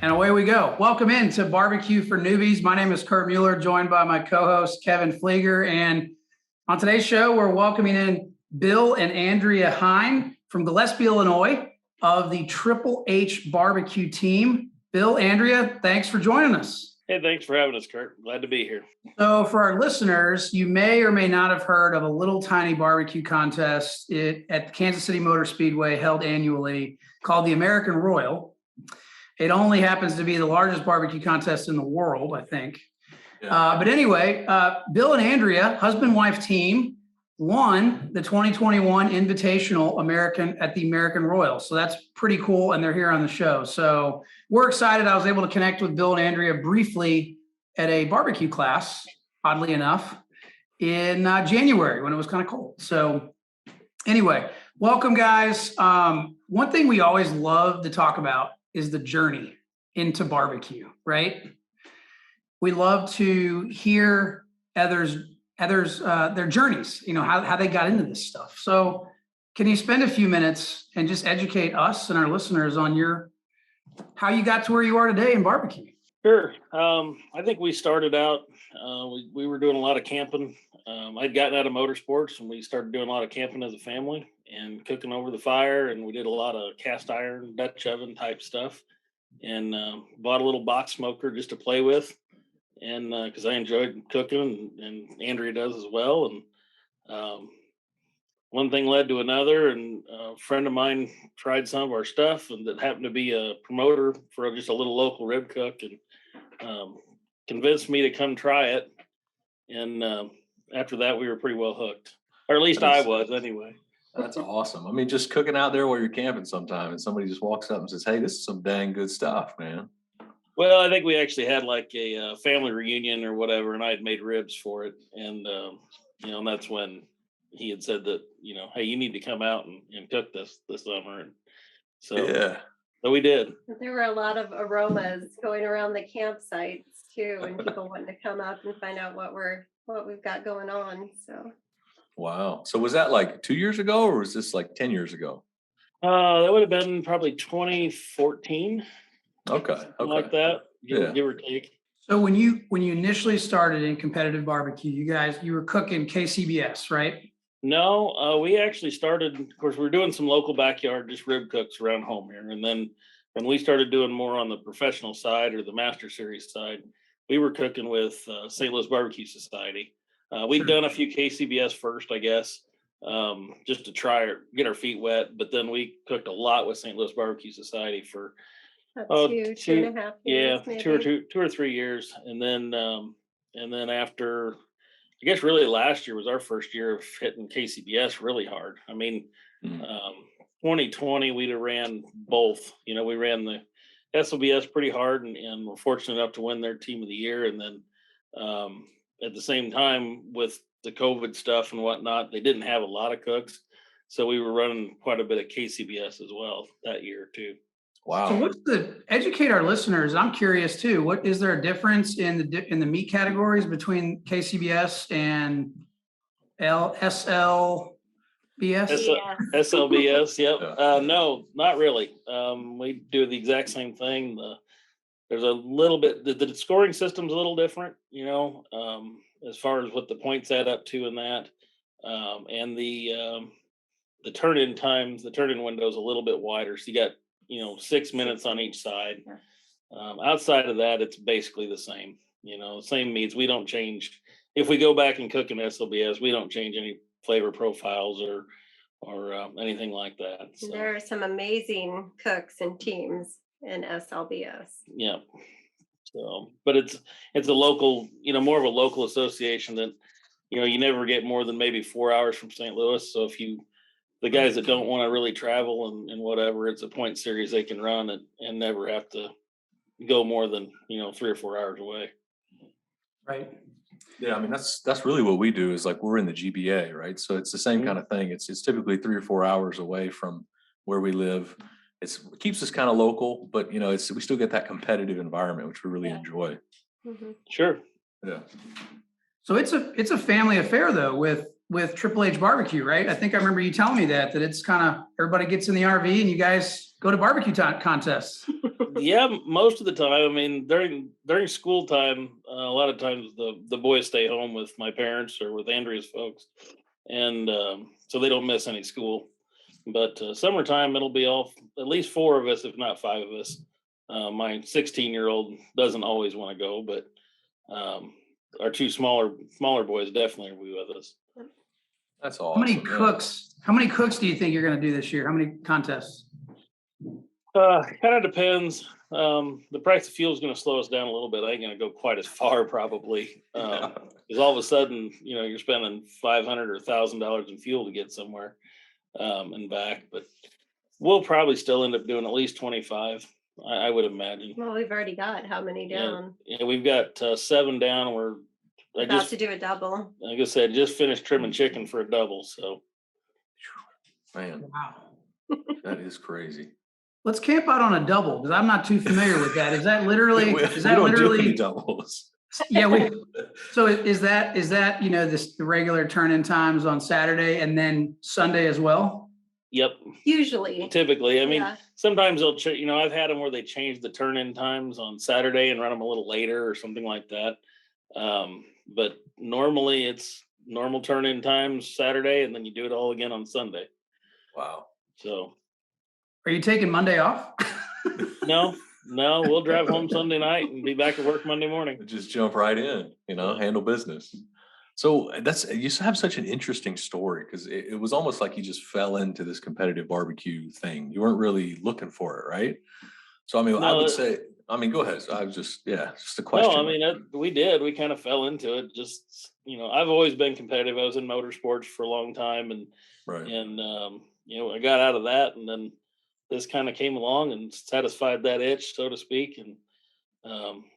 And away we go. Welcome in to Barbecue for Newbies. My name is Kurt Mueller, joined by my co-host Kevin Flieger. And on today's show, we're welcoming in Bill and Andrea Heyen from Gillespie, Illinois, of the Triple H BBQ team. Bill, Andrea, thanks for joining us. Hey, thanks for having us, Kurt. Glad to be here. So for our listeners, you may or may not have heard of a little tiny barbecue contest at Kansas City Motor Speedway held annually called the American Royal. It only happens to be the largest barbecue contest in the world, I think. Yeah. But anyway, Bill and Andrea, husband-wife team, won the 2021 Invitational at the American Royal. So that's pretty cool, and they're here on the show. So we're excited. I was able to connect with Bill and Andrea briefly at a barbecue class, oddly enough, in January when it was kind of cold. So anyway, welcome, guys. One thing we always love to talk about is the journey into barbecue, right? We love to hear others their journeys, how they got into this stuff. So can you spend a few minutes and just educate us and our listeners on how you got to where you are today in barbecue? Sure. I think we started out, we were doing a lot of camping. I'd gotten out of motorsports and we started doing a lot of camping as a family and cooking over the fire. And we did a lot of cast iron, Dutch oven type stuff, and bought a little box smoker just to play with. And because I enjoyed cooking and Andrea does as well. And one thing led to another, and a friend of mine tried some of our stuff, and that happened to be a promoter for just a little local rib cook, and convinced me to come try it. And after that, we were pretty well hooked, or at least I was anyway. That's awesome. I mean, just cooking out there while you're camping sometime, and somebody just walks up and says, "Hey, this is some dang good stuff, man." Well, I think we actually had like a family reunion or whatever, and I had made ribs for it. And, and that's when he had said that, hey, you need to come out and cook this summer. And so we did. There were a lot of aromas going around the campsites too, and people wanting to come up and find out what we've got going on. So. Wow. So was that like 2 years ago, or was this like 10 years ago? That would have been probably 2014. Okay. Like that, give or take. So when you initially started in competitive barbecue, you were cooking KCBS, right? No, we actually started, of course, we were doing some local backyard, just rib cooks around home here. And then when we started doing more on the professional side or the Master Series side, we were cooking with St. Louis Barbecue Society. We'd done a few KCBS first, I guess, just to get our feet wet. But then we cooked a lot with St. Louis Barbecue Society for two and a half years, maybe. 2 or 3 years. And then after, I guess really last year was our first year of hitting KCBS really hard. I mean, 2020, we'd have ran both. We ran the SLBS pretty hard and were fortunate enough to win their team of the year. And then at the same time with the COVID stuff and whatnot, they didn't have a lot of cooks. So we were running quite a bit of KCBS as well that year too. Wow. So educate our listeners? I'm curious too. What is there a difference in the meat categories between KCBS and SLBS? SLBS, yep. No, not really. We do the exact same thing. There's a little bit, the scoring system's a little different, as far as what the points add up to in that. And the turn-in times, the turn-in window is a little bit wider. So you got 6 minutes on each side. Outside of that, it's basically the same. Same meats. We don't change. If we go back and cook in SLBS, we don't change any flavor profiles or anything like that. So. There are some amazing cooks and teams in SLBS. Yeah. So, but it's a local, more of a local association that, you never get more than maybe 4 hours from St. Louis. So the guys that don't want to really travel and whatever, it's a point series they can run and never have to go more than 3 or 4 hours away. Right. Yeah, I mean that's really what we do is like we're in the GBA, right? So it's the same kind of thing. It's typically 3 or 4 hours away from where we live. It keeps us kind of local, but we still get that competitive environment, which we really enjoy. Mm-hmm. Sure. Yeah. So it's a family affair though with Triple H BBQ, right? I think I remember you telling me that it's kind of everybody gets in the RV and you guys go to barbecue contests. Yeah, most of the time. I mean, during school time, a lot of times the boys stay home with my parents or with Andrea's folks, and so they don't miss any school. But summertime, it'll be all at least four of us, if not five of us. My 16-year-old doesn't always want to go, but our two smaller boys definitely will be with us. That's How many awesome. Yeah. cooks? How many cooks do you think you're going to do this year? How many contests? Kind of depends. The price of fuel is going to slow us down a little bit. I ain't going to go quite as far probably. Because all of a sudden, you're spending $500 or $1,000 in fuel to get somewhere and back. But we'll probably still end up doing at least 25. I would imagine. Well, we've already got how many down? Yeah, we've got 7 down. About to do a double. Like I said, just finished trimming chicken for a double. So, Man, Wow. that is crazy. Let's camp out on a double because I'm not too familiar with that. Is that literally? We Is that don't do any literally? doubles. Yeah. So is that the regular turn-in times on Saturday and then Sunday as well? yep. Usually. Typically, I mean, Yeah. sometimes they'll, I've had them where they change the turn-in times on Saturday and run them a little later or something like that. But normally it's normal turn-in times Saturday, and then you do it all again on Sunday. Wow. So, Are you taking Monday off? no, we'll drive home Sunday night and be back at work Monday morning. Just jump right in, handle business. So you have such an interesting story because it was almost like you just fell into this competitive barbecue thing. You weren't really looking for it, right? So, I mean, I would say, go ahead. I was just a question. No, I mean, we did. We kind of fell into it. Just, I've always been competitive. I was in motorsports for a long time, and Right. and I got out of that, and then this kind of came along and satisfied that itch, so to speak. And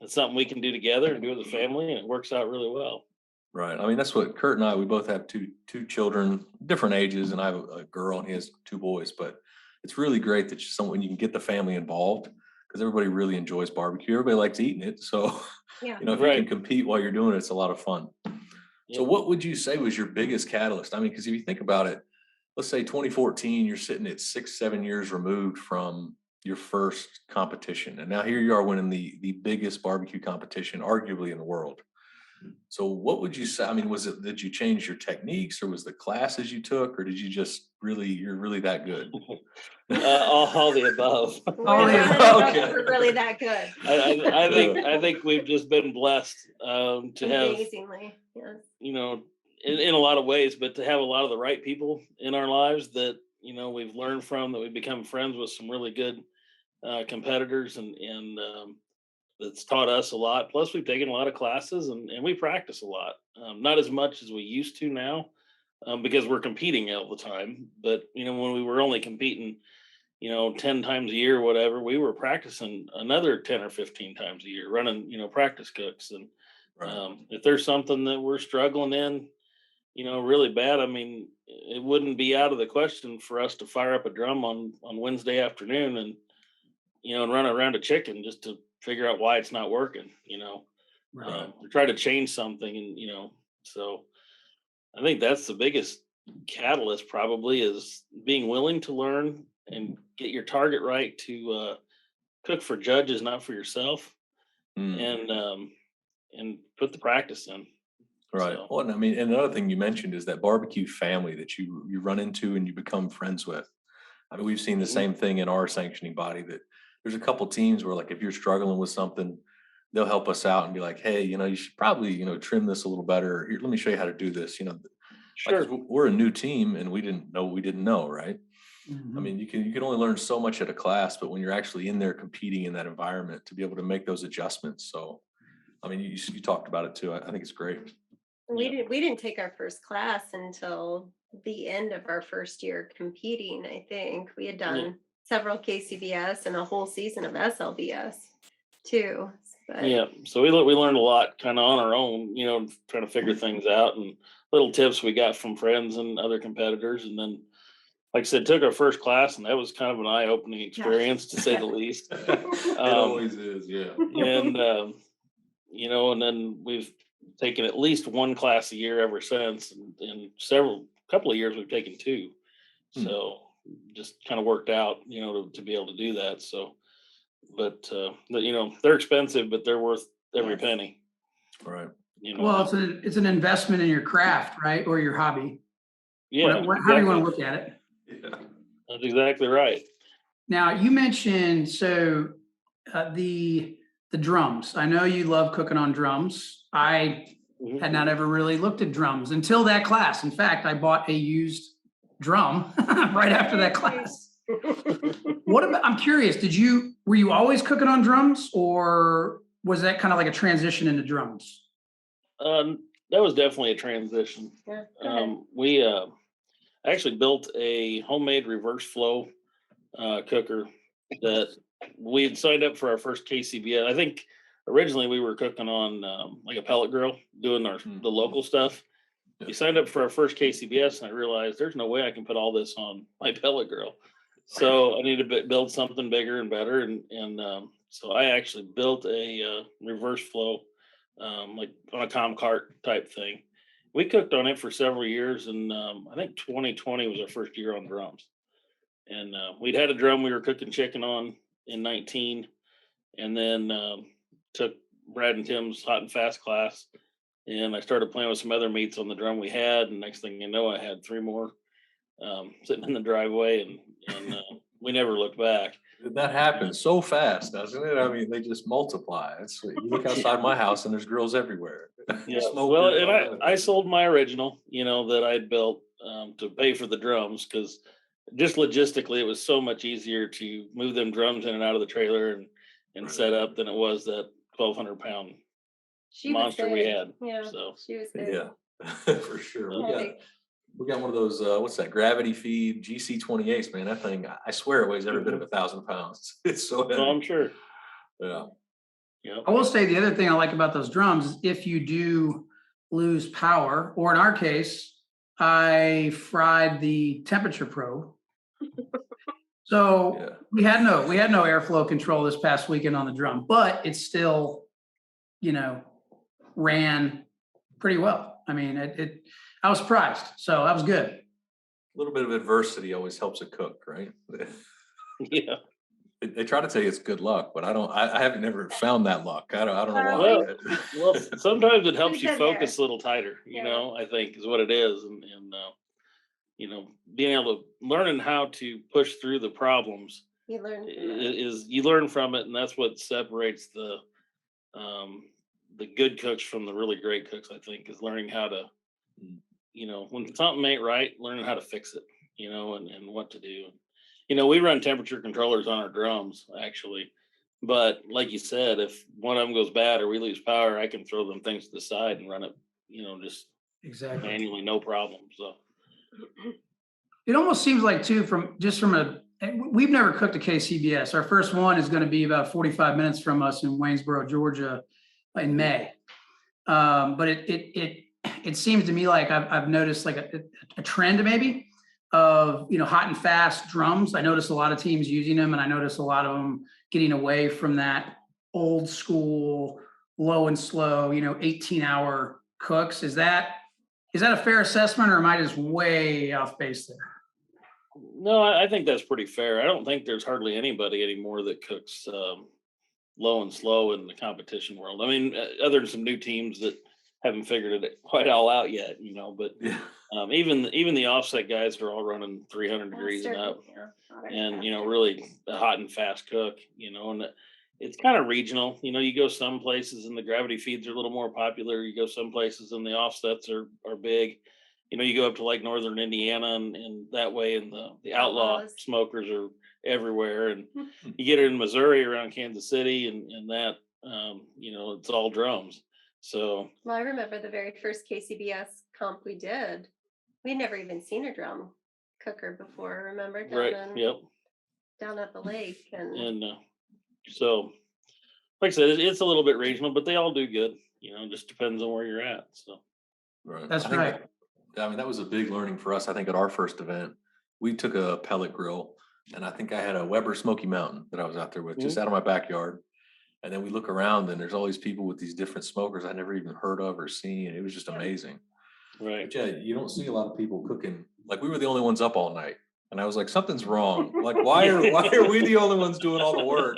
it's something we can do together and do as a family, and it works out really well. Right. I mean, that's what Kurt and I, we both have two children, different ages, and I have a girl and he has 2 boys, but it's really great that when you can get the family involved because everybody really enjoys barbecue. Everybody likes eating it. So, Yeah. if you can compete while you're doing it, it's a lot of fun. So Yep. what would you say was your biggest catalyst? I mean, because if you think about it, let's say 2014, you're sitting at 6-7 years removed from your first competition. And now here you are winning the biggest barbecue competition, arguably in the world. So what would you say? I mean, did you change your techniques or was the classes you took, or did you just you're really that good? All the above. All the above. Okay. We're really that good. I think we've just been blessed to have, Amazingly. Yes. in a lot of ways, but to have a lot of the right people in our lives that, we've learned from, that we've become friends with some really good competitors and that's taught us a lot. Plus we've taken a lot of classes and we practice a lot. Not as much as we used to now because we're competing all the time. But, when we were only competing, 10 times a year or whatever, we were practicing another 10 or 15 times a year, running, practice cooks. And if there's something that we're struggling in, really bad, I mean, it wouldn't be out of the question for us to fire up a drum on Wednesday afternoon and, and run around a chicken just to figure out why it's not working, Right. or try to change something. And, so I think that's the biggest catalyst probably is being willing to learn and get your target right to cook for judges, not for yourself. And put the practice in. Right. So. Well, and I mean, and another thing you mentioned is that barbecue family that you run into and you become friends with. I mean, we've seen the same thing in our sanctioning body that there's a couple teams where like, if you're struggling with something, they'll help us out and be like, hey, you should probably, trim this a little better. Here, let me show you how to do this. Sure. Like, we're a new team and we didn't know. Right. Mhm. I mean, you can only learn so much at a class, but when you're actually in there competing in that environment to be able to make those adjustments. So, I mean, you talked about it too. I think it's great. We didn't take our first class until the end of our first year competing. I think we had done several KCBS and a whole season of SLBS too. But Yeah, so we learned a lot kind of on our own, trying to figure things out and little tips we got from friends and other competitors. And then, like I said, took our first class, and that was kind of an eye-opening experience to say the least. It always is, yeah. And and then we've taken at least one class a year ever since, and couple of years we've taken 2. So just kind of worked out, to be able to do that. So, but they're expensive, but they're worth every Yes. penny. Right. Well, it's an investment in your craft, right? Or your hobby. Yeah, However you exactly. want to look at it. Yeah. That's exactly right. Now you mentioned the drums. I know you love cooking on drums. I Mhm. had not ever really looked at drums until that class. In fact, I bought a used drum right after that class. I'm curious, were you always cooking on drums, or was that kind of like a transition into drums? That was definitely a transition. Yeah, go ahead. We actually built a homemade reverse flow cooker that we had signed up for our first KCBS. I think originally we were cooking on like a pellet grill, doing the local stuff. Yeah. We signed up for our first KCBS, and I realized there's no way I can put all this on my pellet grill. So I need to build something bigger and better, and so I actually built a reverse flow, like on a com cart type thing. We cooked on it for several years, and I think 2020 was our first year on drums. And we'd had a drum we were cooking chicken on in 19, and then took Brad and Tim's hot and fast class, and I started playing with some other meats on the drum we had, and next thing you know, I had 3 more sitting in the driveway, and we never looked back. That happens so fast, doesn't it? I mean, they just multiply. You look outside my house and there's grills everywhere. Yeah. Smokers, Well, all and that. I sold my original, that I'd built to pay for the drums, because just logistically it was so much easier to move them drums in and out of the trailer and Right. set up than it was that 1,200-pound She was monster we big. had. Yeah, So she was big. Yeah, for sure. Yeah. We got one of those, what's that, gravity feed GC28s, man. That thing, I swear it weighs every bit of 1,000 pounds. It's so Well, heavy. I'm sure. Yeah. Yeah. I will say the other thing I like about those drums is if you do lose power, or in our case, I fried the temperature probe. So Yeah. we had no airflow control this past weekend on the drum, but it still, ran pretty well. I mean, I was surprised. So that was good. A little bit of adversity always helps a cook, right? Yeah. They try to tell you it's good luck, but I haven't never found that luck. I don't know Well, why. well, sometimes it helps Pretty you good focus there. a little tighter, Yeah. I think is what it is. And being able to learning how to push through the problems You learned from that. is you learn from it, and that's what separates the good cooks from the really great cooks. I think is learning how to, when something ain't right, learning how to fix it, and what to do. We run temperature controllers on our drums actually, but like you said, if one of them goes bad or we lose power, I can throw them things to the side and run it, just Exactly. manually, no problem. So It almost seems like too, we've never cooked a KCBS. Our first one is going to be about 45 minutes from us in Waynesboro, Georgia in May. But it seems to me like I've noticed like a trend maybe of, hot and fast drums. I notice a lot of teams using them, and I notice a lot of them getting away from that old school, low and slow, 18-hour cooks. Is that a fair assessment, or am I just way off base there? no, I think that's pretty fair. I don't think there's hardly anybody anymore that cooks low and slow in the competition world. I mean, other than some new teams that haven't figured it quite all out yet, but Yeah. even the offset guys are all running 300 degrees and up, and really a hot and fast cook, and it's kind of regional. You go some places and the gravity feeds are a little more popular. You go some places and the offsets are big. You go up to like northern Indiana and that way, and the outlaw Outlaws. smokers are everywhere. And you get it in Missouri around Kansas City, and that it's all drums. So Well, I remember the very first KCBS comp we did. We'd never even seen a drum cooker before. Remember right, yep. down at the lake, and And so, like I said, it's a little bit regional, but they all do good. Just depends on where you're at. So Right. That's I think right. that was a big learning for us. I think at our first event, we took a pellet grill, and I think I had a Weber Smoky Mountain that I was out there with, just out of my backyard. And then we look around, and there's all these people with these different smokers I never even heard of or seen. It was just amazing. right. But yeah, you don't see a lot of people cooking. Like, we were the only ones up all night. And I was like, something's wrong. Like, why are we the only ones doing all the work?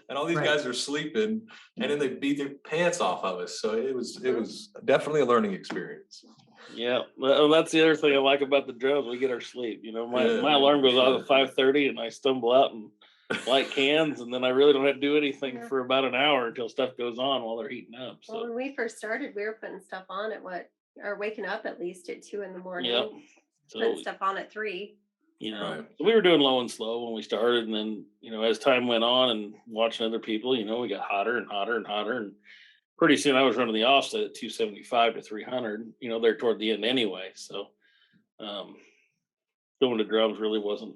And all these Right. guys are sleeping, and then they beat their pants off of us. So it was definitely a learning experience. Yeah, well, that's the other thing I like about the drums. We get our sleep. You know, my Yeah, alarm goes off sure. at 5:30, and I stumble out and light cans, and then I really don't have to do anything Yeah. for about an hour until stuff goes on while they're heating up. Well, So when we first started, we were putting stuff on at or waking up at least at 2 a.m. yeah, Putting so stuff on at 3. you know, Right. we were doing low and slow when we started, and then as time went on and watching other people, we got hotter and hotter and hotter, and pretty soon I was running the offset at 275 to 300. There toward the end anyway. So um, going to drums really wasn't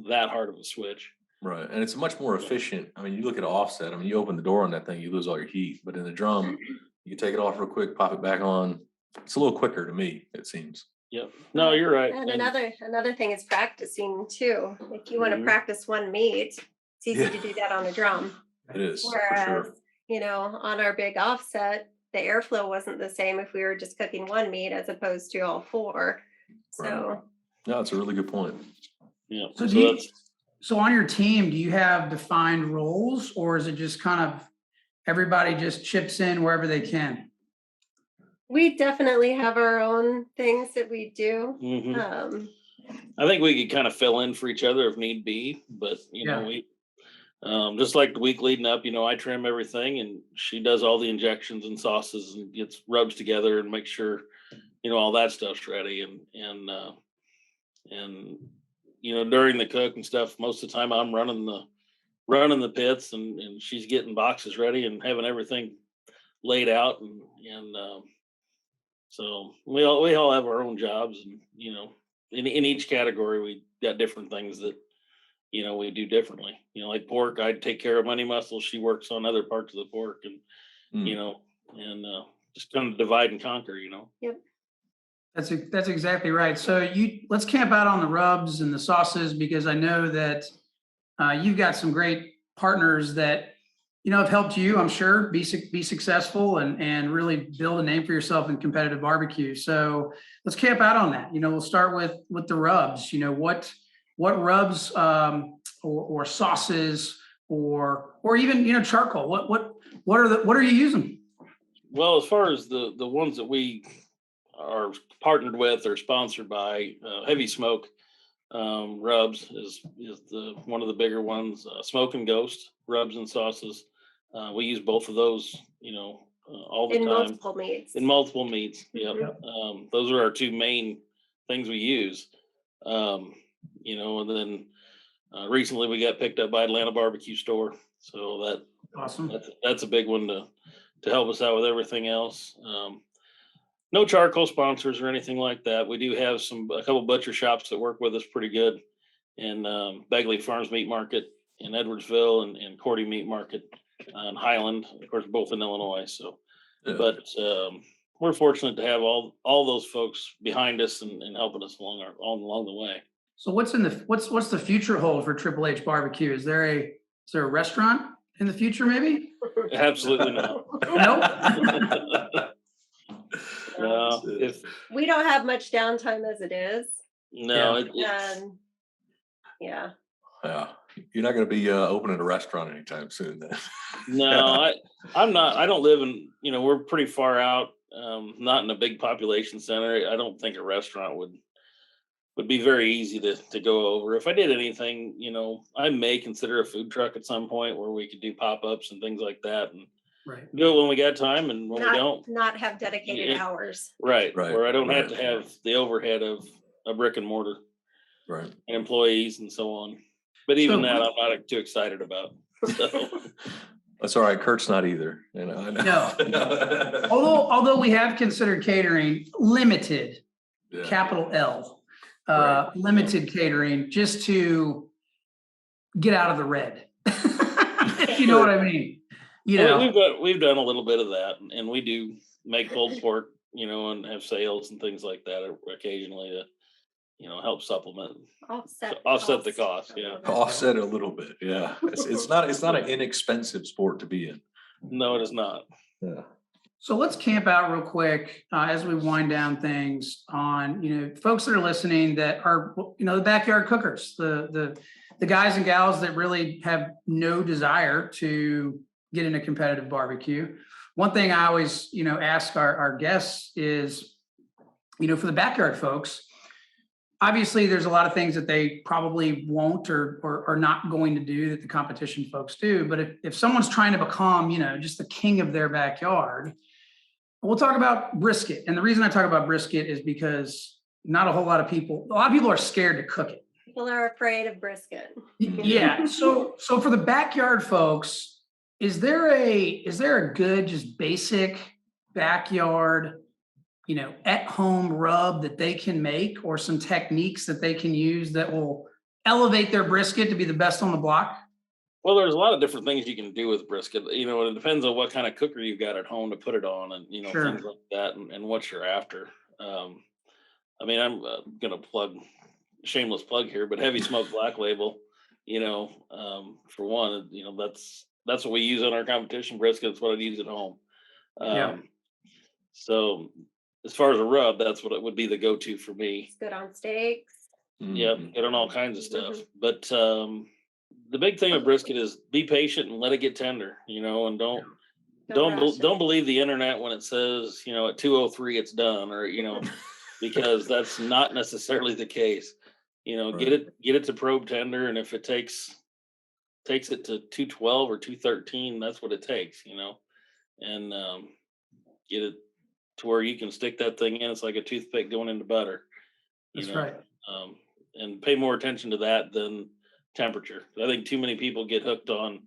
that hard of a switch. Right. And it's much more efficient. I mean, you look at an offset. I mean, you open the door on that thing, you lose all your heat. But in the drum, you take it off real quick, pop it back on. It's a little quicker to me, it seems. Yep. No, you're right. And another thing is practicing too. If you want to Mhm. practice one meet, it's easy Yeah. to do that on a drum. It is, for Whereas, sure. on our big offset, the airflow wasn't the same if we were just cooking one meat as opposed to all 4. So Right. No, it's a really good point. Yeah. So So that's so on your team, do you have defined roles, or is it just kind of everybody just chips in wherever they can? we definitely have our own things that we do. mhm. Um, I think we could kind of fill in for each other if need be, but Yeah. we just like the week leading up, I trim everything and she does all the injections and sauces and gets rubs together and make sure all that stuff's ready and during the cook and stuff, most of the time I'm running the pits and she's getting boxes ready and having everything laid out and so we all have our own jobs and in each category we got different things that we do differently. Like pork, I take care of money muscles, she works on other parts of the pork and Mm. and just kind of divide and conquer. Yep. That's exactly right. So let's camp out on the rubs and the sauces, because I know that you've got some great partners that have helped you, I'm sure, be successful and really build a name for yourself in competitive barbecue. So let's camp out on that. We'll start with the rubs. What rubs or sauces or even charcoal. What are you using? Well, as far as the ones that we are partnered with or sponsored by, Heavy Smoke rubs is the one of the bigger ones. Smoke and Ghost rubs and sauces. We use both of those, all the in time multiple meats. in multiple meats. Yep. Mhm. Those are our two main things we use. And then recently we got picked up by Atlanta Barbecue Store, so Awesome. that's a big one to help us out with everything else. No charcoal sponsors or anything like that. We do have a couple butcher shops that work with us pretty good, in Begley Farms Meat Market in Edwardsville and Cordy Meat Market in Highland, of course, both in Illinois. So, Yeah. but we're fortunate to have all those folks behind us and helping us along the way. So what's the future hold for Triple H Barbecue? Is there a restaurant in the future, maybe? Absolutely not. No. No, We don't have much downtime as it is. no, And yeah. Yeah. You're not going to be opening a restaurant anytime soon then. no, I'm not. I don't live in. We're pretty far out. Not in a big population center. I don't think a restaurant would be very easy to go over. If I did anything, I may consider a food truck at some point where we could do pop-ups and things like that and Right. do it when we got time and when we don't. Not have dedicated Yeah. hours. Right. Right, Where I don't have right. to have the overhead of a brick and mortar Right. and employees and so on. But even So- that, I'm not too excited about. So, That's all right. Kurt's not either. I know. Although we have considered catering limited, Yeah. capital L, Right. limited catering, just to get out of the red. If you know what I mean. we've done a little bit of that, and we do make pulled pork, and have sales and things like that occasionally to, help supplement, offset the cost. Yeah. Offset it a little bit. Yeah. It's not an inexpensive sport to be in. No, it is not. Yeah. So let's camp out real quick as we wind down things on, folks that are listening that are, the backyard cookers, the guys and gals that really have no desire to get into competitive barbecue. One thing I always, ask our guests is, for the backyard folks, obviously there's a lot of things that they probably won't or are not going to do that the competition folks do. But if someone's trying to become, just the king of their backyard, we'll talk about brisket. And the reason I talk about brisket is because not a lot of people are scared to cook it. People are afraid of brisket. Yeah. So for the backyard folks, is there a good, just basic backyard, at home rub that they can make, or some techniques that they can use that will elevate their brisket to be the best on the block? Well, there's a lot of different things you can do with brisket. It depends on what kind of cooker you've got at home to put it on, and Sure. things like that, and what you're after. I'm gonna shameless plug here, but Heavy Smoke Black Label. For one, that's what we use on our competition brisket. It's what I'd use at home. Yeah. So as far as a rub, that's what it would be the go-to for me. It's good on steaks. Yep, get on all kinds of stuff. But the big thing with brisket is be patient and let it get tender. And don't believe the internet when it says at 2:03 it's done, or because that's not necessarily the case. Right. Get it to probe tender, and if it takes it to 2:12 or 2:13, that's what it takes. And get it to where you can stick that thing in. It's like a toothpick going into butter. That's right. And pay more attention to that than temperature. I think too many people get hooked on,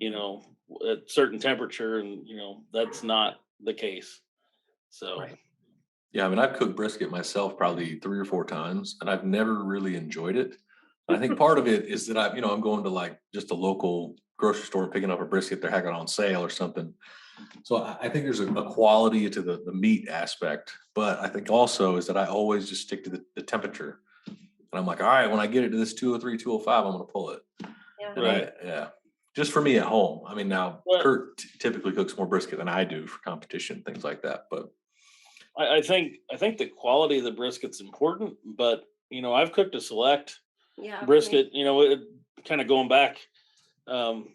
at certain temperature, and that's not the case. So. Right. Yeah, I mean, I've cooked brisket myself probably 3 or 4 times, and I've never really enjoyed it. I think part of it is that I'm going to like just a local grocery store and picking up a brisket they're having on sale or something. So I think there's a quality to the meat aspect, but I think also is that I always just stick to the temperature. And I'm like, all right, when I get it to this 203, 205, I'm going to pull it. Yeah. Right. Yeah. Just for me at home. I mean, now Well, Kurt typically cooks more brisket than I do for competition, things like that. But I think the quality of the brisket's important, but I've cooked a select brisket. It kind of going back.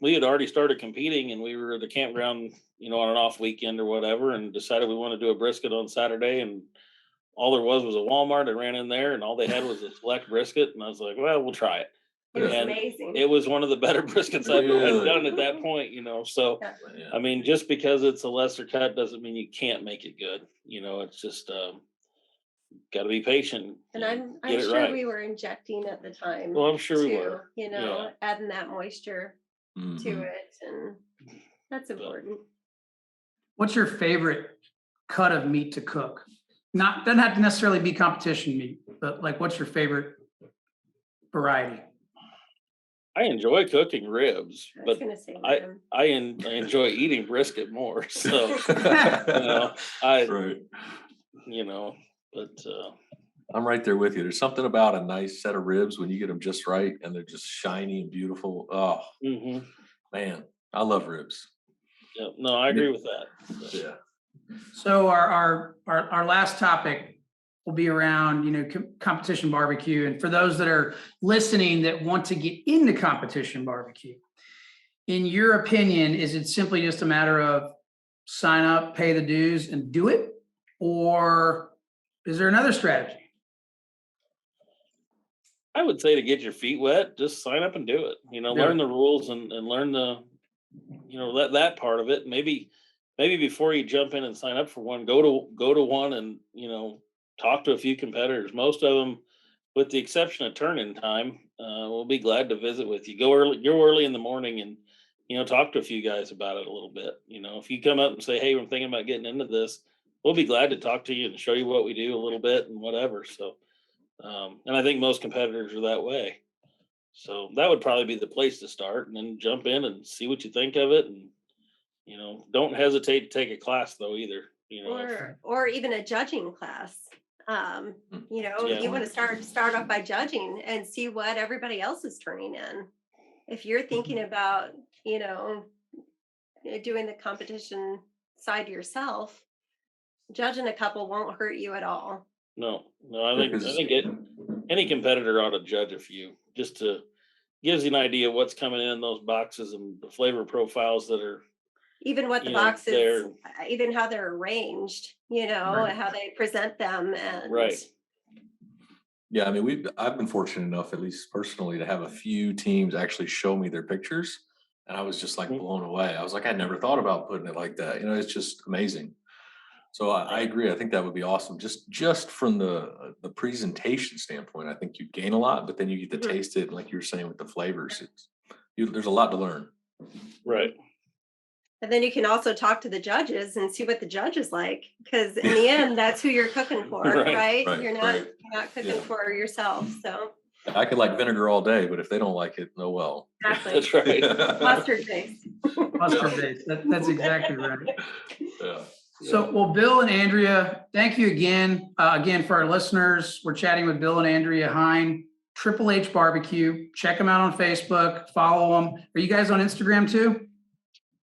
We had already started competing, and we were at the campground, on an off weekend or whatever, and decided we want to do a brisket on Saturday. And all there was a Walmart. I ran in there, and all they had was a select brisket, and I was like, well, we'll try it. It was And amazing. it was one of the better briskets I've Really? done at that point. So. Yeah. yeah. I mean, just because it's a lesser cut doesn't mean you can't make it good. It's just got to be patient. And I'm get it sure right. we were injecting at the time. Well, I'm sure we too, were. Yeah. adding that moisture Mhm. to it, and that's important. What's your favorite cut of meat to cook? Doesn't have to necessarily be competition meat, but like, what's your favorite variety? I enjoy cooking ribs, I was but gonna say I lamb. I enjoy eating brisket more. So Right. but I'm right there with you. There's something about a nice set of ribs when you get them just right and they're just shiny and beautiful. Oh mhm. man, I love ribs. Yeah, no, I agree with that. So, Yeah. So our last topic will be around, competition barbecue. And for those that are listening that want to get into competition barbecue, in your opinion, is it simply just a matter of sign up, pay the dues, and do it? Or is there another strategy? I would say to get your feet wet, just sign up and do it. Learn the rules and learn the, that part of it. Maybe before you jump in and sign up for one, go to one and talk to a few competitors. Most of them, with the exception of turn-in time, will be glad to visit with you. Go early in the morning and talk to a few guys about it a little bit. If you come up and say, hey, I'm thinking about getting into this, we'll be glad to talk to you and show you what we do a little bit and whatever. So and I think most competitors are that way. So that would probably be the place to start, and then jump in and see what you think of it. And don't hesitate to take a class though either. Or even a judging class. You want to start off by judging and see what everybody else is turning in. If you're thinking about, doing the competition decide yourself, judging a couple won't hurt you at all. No, I think any competitor ought to judge a few, just to gives you an idea of what's coming in those boxes and the flavor profiles that are, Even what the you know, boxes, there. even how they're arranged, Right. and how they present them, and Right. Yeah, I mean, I've been fortunate enough, at least personally, to have a few teams actually show me their pictures, and I was just like Mhm. blown away. I was like, I never thought about putting it like that. It's just amazing. So I agree. I think that would be awesome. Just from the presentation standpoint, I think you gain a lot, but then you get to Mhm. taste it, and like you were saying with the flavors. There's a lot to learn. Right. And then you can also talk to the judges and see what the judges like, because in the end, that's who you're cooking for, Right, right? You're right. not cooking Yeah. for yourself. So I could like vinegar all day, but if they don't like it, oh well. exactly, That's right. mustard base. Mustard base. That's exactly right. Yeah. So, well, Bill and Andrea, thank you again. Again, for our listeners, we're chatting with Bill and Andrea Heyen, Triple H BBQ. Check them out on Facebook. Follow them. Are you guys on Instagram too?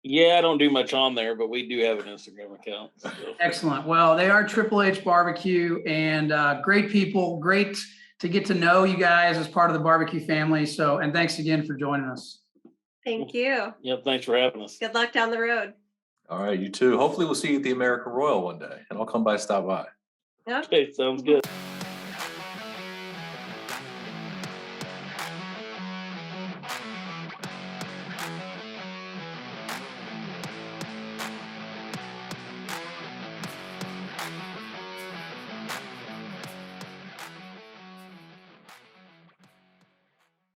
Yeah, I don't do much on there, but we do have an Instagram account. So. Excellent. Well, they are Triple H BBQ and great people. Great to get to know you guys as part of the barbecue family. So, and thanks again for joining us. Thank you. Yep. Thanks for having us. Good luck down the road. All right, you too. Hopefully we'll see you at the American Royal one day, and I'll come by, stop by. Yep. Okay, sounds good.